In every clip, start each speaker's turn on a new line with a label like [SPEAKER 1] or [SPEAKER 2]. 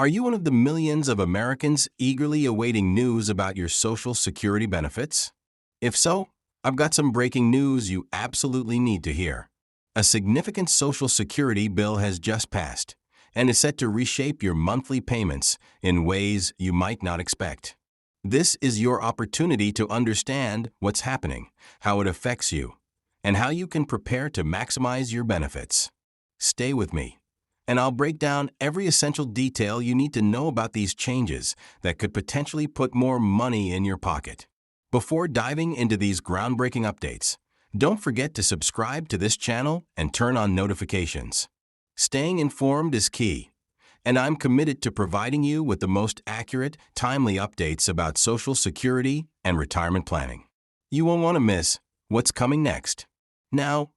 [SPEAKER 1] Are you one of the millions of Americans eagerly awaiting news about your Social Security benefits? If so, I've got some breaking news you absolutely need to hear. A significant Social Security bill has just passed and is set to reshape your monthly payments in ways you might not expect. This is your opportunity to understand what's happening, how it affects you, and how you can prepare to maximize your benefits. Stay with me, and I'll break down every essential detail you need to know about these changes that could potentially put more money in your pocket. Before diving into these groundbreaking updates, don't forget to subscribe to this channel and turn on notifications. Staying informed is key, and I'm committed to providing you with the most accurate, timely updates about Social Security and retirement planning. You won't want to miss what's coming next. Now,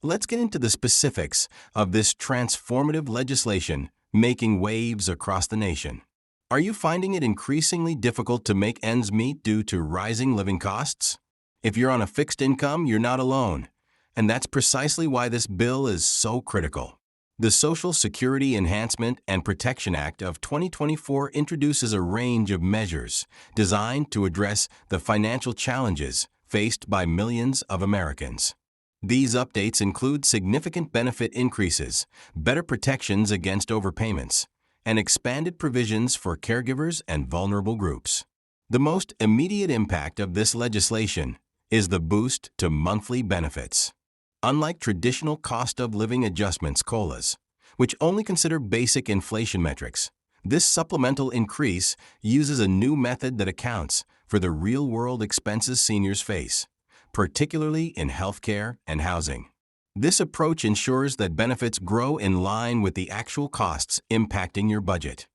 [SPEAKER 1] let's get into the specifics of this transformative legislation making waves across the nation. Are you finding it increasingly difficult to make ends meet due to rising living costs? If you're on a fixed income, you're not alone, and that's precisely why this bill is so critical. The Social Security Enhancement and Protection Act of 2024 introduces a range of measures designed to address the financial challenges faced by millions of Americans. These updates include significant benefit increases, better protections against overpayments, and expanded provisions for caregivers and vulnerable groups. The most immediate impact of this legislation is the boost to monthly benefits. Unlike traditional cost of living adjustments (COLAs), which only consider basic inflation metrics, this supplemental increase uses a new method that accounts for the real-world expenses seniors face, particularly in healthcare and housing. This approach ensures that benefits grow in line with the actual costs impacting your budget.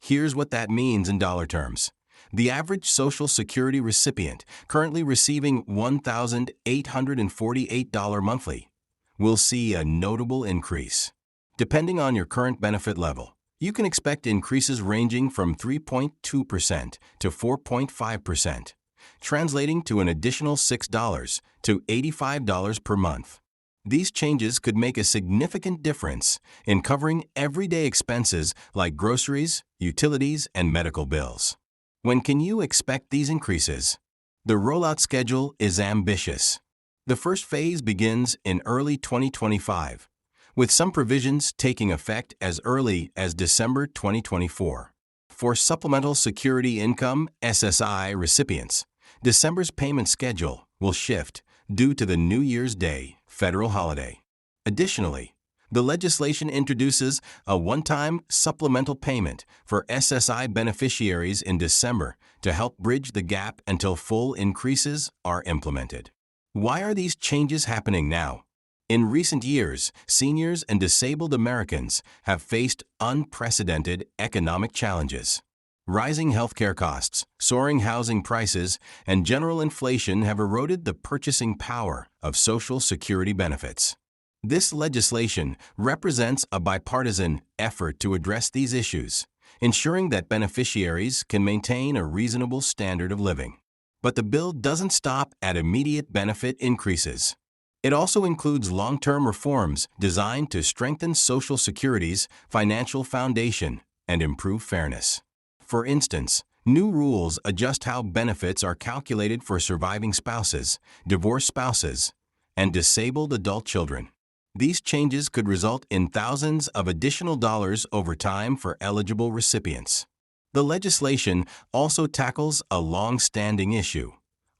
[SPEAKER 1] Here's what that means in dollar terms. The average Social Security recipient currently receiving $1,848 monthly will see a notable increase. Depending on your current benefit level, you can expect increases ranging from 3.2% to 4.5%, translating to an additional $6 to $85 per month. These changes could make a significant difference in covering everyday expenses like groceries, utilities, and medical bills. When can you expect these increases? The rollout schedule is ambitious. The first phase begins in early 2025, with some provisions taking effect as early as December 2024. For Supplemental Security Income (SSI) recipients, December's payment schedule will shift due to the New Year's Day federal holiday. Additionally, the legislation introduces a one-time supplemental payment for SSI beneficiaries in December to help bridge the gap until full increases are implemented. Why are these changes happening now? In recent years, seniors and disabled Americans have faced unprecedented economic challenges. Rising healthcare costs, soaring housing prices, and general inflation have eroded the purchasing power of Social Security benefits. This legislation represents a bipartisan effort to address these issues, ensuring that beneficiaries can maintain a reasonable standard of living. But the bill doesn't stop at immediate benefit increases. It also includes long-term reforms designed to strengthen Social Security's financial foundation and improve fairness. For instance, new rules adjust how benefits are calculated for surviving spouses, divorced spouses, and disabled adult children. These changes could result in thousands of additional dollars over time for eligible recipients. The legislation also tackles a long-standing issue: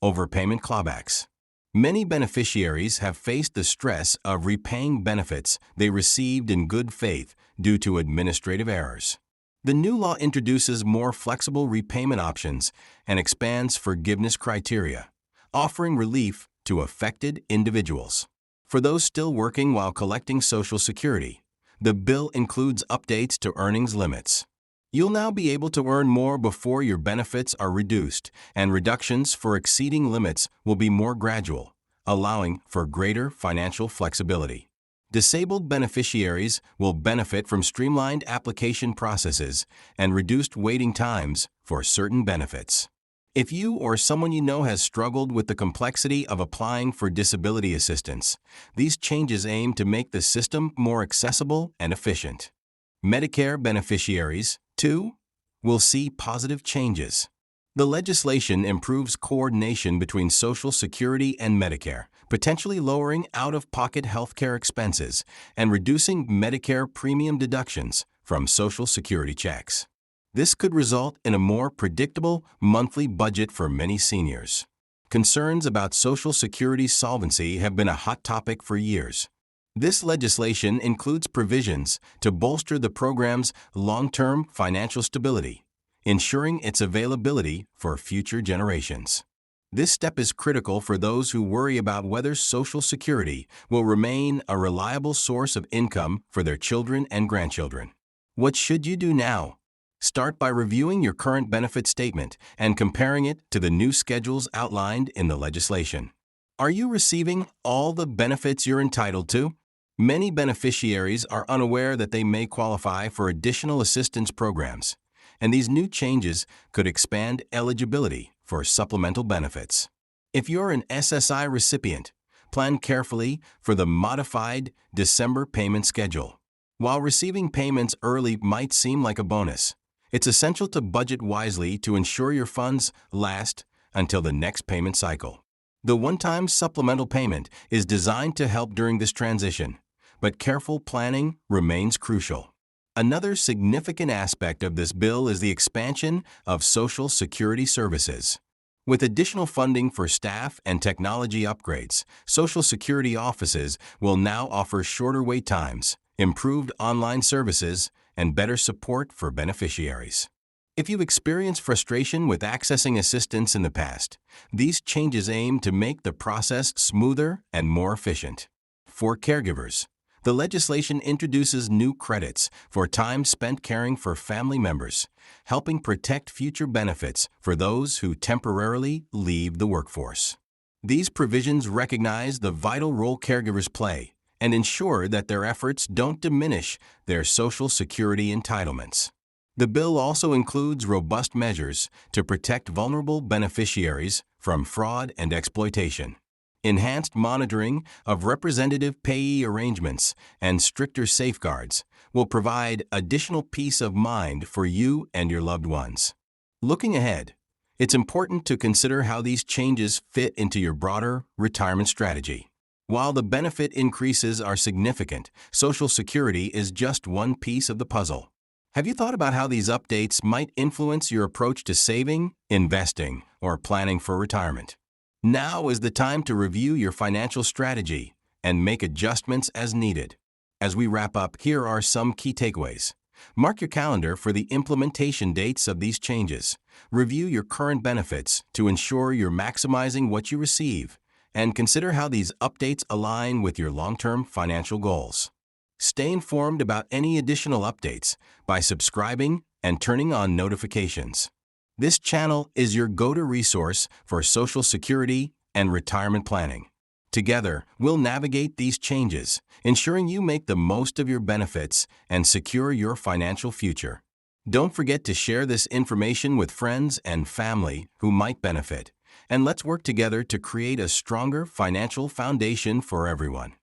[SPEAKER 1] overpayment clawbacks. Many beneficiaries have faced the stress of repaying benefits they received in good faith due to administrative errors. The new law introduces more flexible repayment options and expands forgiveness criteria, offering relief to affected individuals. For those still working while collecting Social Security, the bill includes updates to earnings limits. You'll now be able to earn more before your benefits are reduced, and reductions for exceeding limits will be more gradual, allowing for greater financial flexibility. Disabled beneficiaries will benefit from streamlined application processes and reduced waiting times for certain benefits. If you or someone you know has struggled with the complexity of applying for disability assistance, these changes aim to make the system more accessible and efficient. Medicare beneficiaries, 2. We'll see positive changes. The legislation improves coordination between Social Security and Medicare, potentially lowering out-of-pocket healthcare expenses and reducing Medicare premium deductions from Social Security checks. This could result in a more predictable monthly budget for many seniors. Concerns about Social Security's solvency have been a hot topic for years. This legislation includes provisions to bolster the program's long-term financial stability, ensuring its availability for future generations. This step is critical for those who worry about whether Social Security will remain a reliable source of income for their children and grandchildren. What should you do now? Start by reviewing your current benefit statement and comparing it to the new schedules outlined in the legislation. Are you receiving all the benefits you're entitled to? Many beneficiaries are unaware that they may qualify for additional assistance programs, and these new changes could expand eligibility for supplemental benefits. If you're an SSI recipient, plan carefully for the modified December payment schedule. While receiving payments early might seem like a bonus, it's essential to budget wisely to ensure your funds last until the next payment cycle. The one-time supplemental payment is designed to help during this transition, but careful planning remains crucial. Another significant aspect of this bill is the expansion of Social Security services. With additional funding for staff and technology upgrades, Social Security offices will now offer shorter wait times, improved online services, and better support for beneficiaries. If you've experienced frustration with accessing assistance in the past, these changes aim to make the process smoother and more efficient. For caregivers, the legislation introduces new credits for time spent caring for family members, helping protect future benefits for those who temporarily leave the workforce. These provisions recognize the vital role caregivers play and ensure that their efforts don't diminish their Social Security entitlements. The bill also includes robust measures to protect vulnerable beneficiaries from fraud and exploitation. Enhanced monitoring of representative payee arrangements and stricter safeguards will provide additional peace of mind for you and your loved ones. Looking ahead, it's important to consider how these changes fit into your broader retirement strategy. While the benefit increases are significant, Social Security is just one piece of the puzzle. Have you thought about how these updates might influence your approach to saving, investing, or planning for retirement? Now is the time to review your financial strategy and make adjustments as needed. As we wrap up, here are some key takeaways. Mark your calendar for the implementation dates of these changes. Review your current benefits to ensure you're maximizing what you receive, and consider how these updates align with your long-term financial goals. Stay informed about any additional updates by subscribing and turning on notifications. This channel is your go-to resource for Social Security and retirement planning. Together, we'll navigate these changes, ensuring you make the most of your benefits and secure your financial future. Don't forget to share this information with friends and family who might benefit, and let's work together to create a stronger financial foundation for everyone.